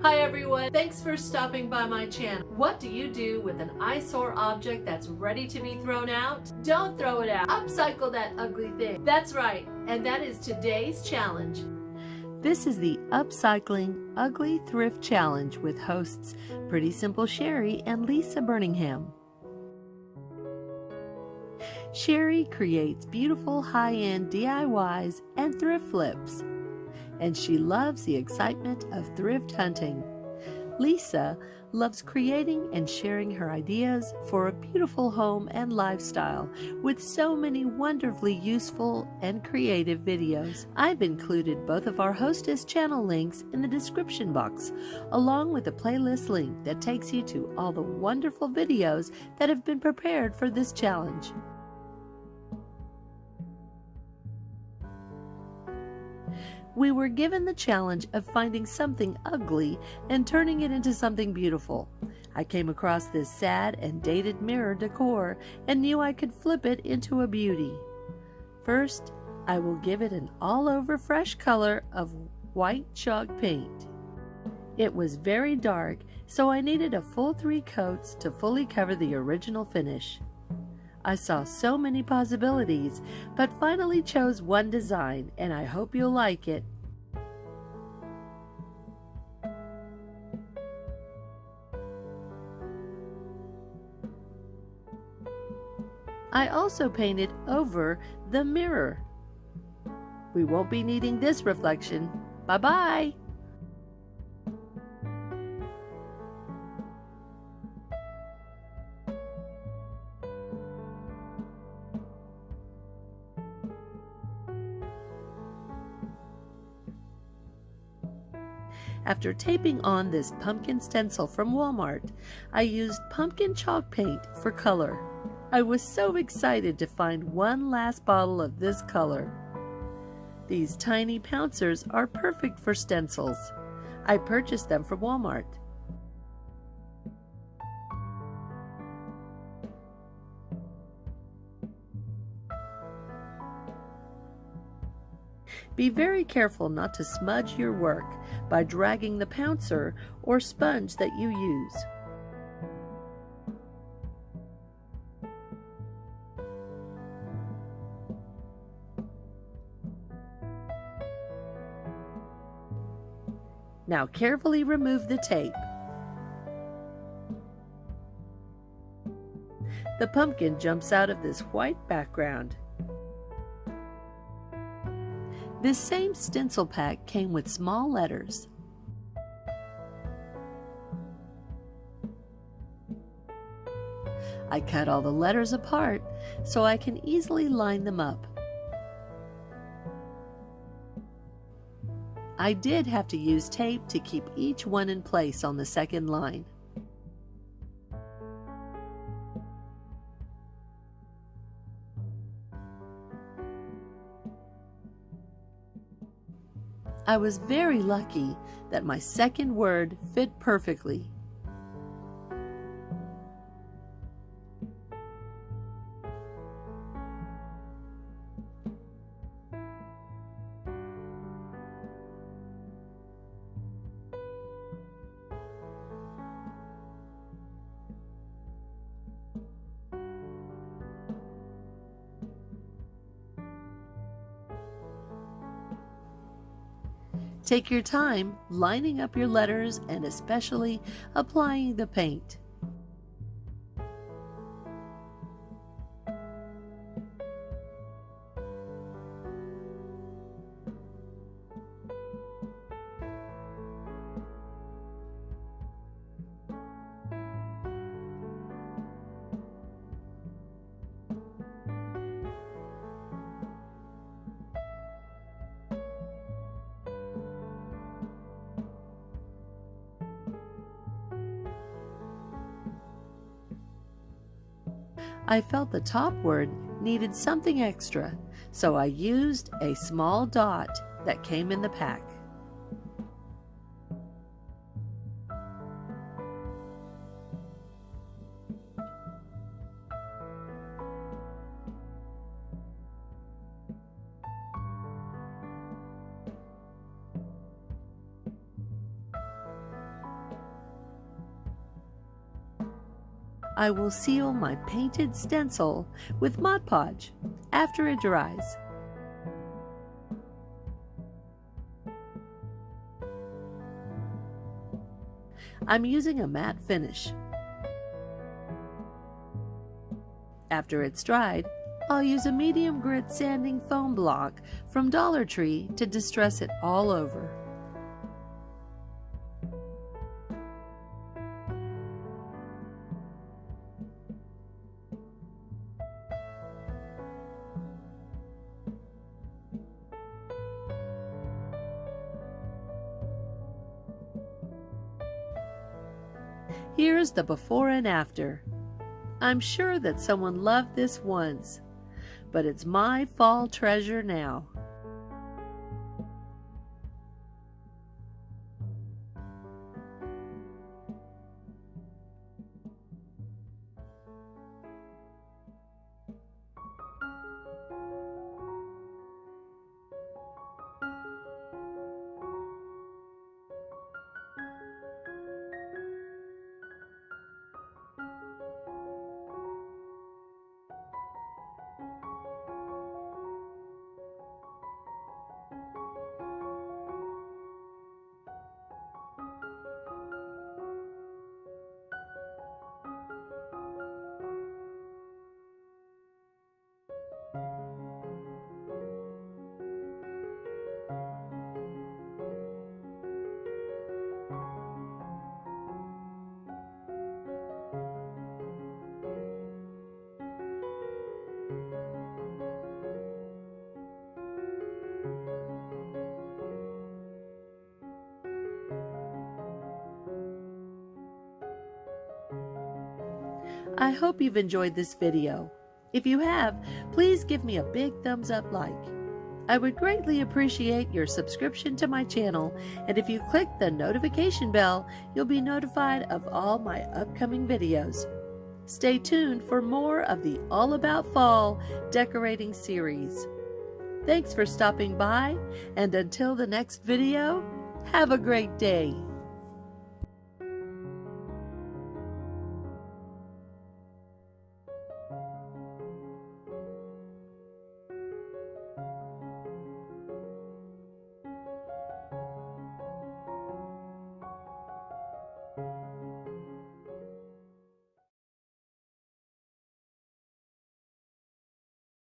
Hi everyone, thanks for stopping by my channel. What do you do with an eyesore object that's ready to be thrown out? Don't throw it out. Upcycle that ugly thing. That's right, and that is today's challenge. This is the Upcycling Ugly Thrift Challenge with hosts Pretty.Simple.Sherri and Lisa Burningham. Sherri creates beautiful high-end DIYs and thrift flips, and she loves the excitement of thrift hunting. Lisa loves creating and sharing her ideas for a beautiful home and lifestyle with so many wonderfully useful and creative videos. I've included both of our hostess channel links in the description box, along with a playlist link that takes you to all the wonderful videos that have been prepared for this challenge. We were given the challenge of finding something ugly and turning it into something beautiful. I came across this sad and dated mirror decor and knew I could flip it into a beauty. First, I will give it an all-over fresh color of white chalk paint. It was very dark, so I needed a full 3 coats to fully cover the original finish. I saw so many possibilities, but finally chose one design, and I hope you'll like it. I also painted over the mirror. We won't be needing this reflection. Bye-bye! After taping on this pumpkin stencil from Walmart, I used pumpkin chalk paint for color. I was so excited to find one last bottle of this color. These tiny pouncers are perfect for stencils. I purchased them from Walmart. Be very careful not to smudge your work by dragging the pouncer or sponge that you use. Now carefully remove the tape. The pumpkin jumps out of this white background. This same stencil pack came with small letters. I cut all the letters apart so I can easily line them up. I did have to use tape to keep each one in place on the second line. I was very lucky that my second word fit perfectly. Take your time lining up your letters and especially applying the paint. I felt the top word needed something extra, so I used a small dot that came in the pack. I will seal my painted stencil with Mod Podge after it dries. I'm using a matte finish. After it's dried, I'll use a medium grit sanding foam block from Dollar Tree to distress it all over. Here's the before and after. I'm sure that someone loved this once, but it's my fall treasure now. I hope you've enjoyed this video. If you have, please give me a big thumbs up like. I would greatly appreciate your subscription to my channel, and if you click the notification bell, you'll be notified of all my upcoming videos. Stay tuned for more of the All About Fall decorating series. Thanks for stopping by, and until the next video, have a great day.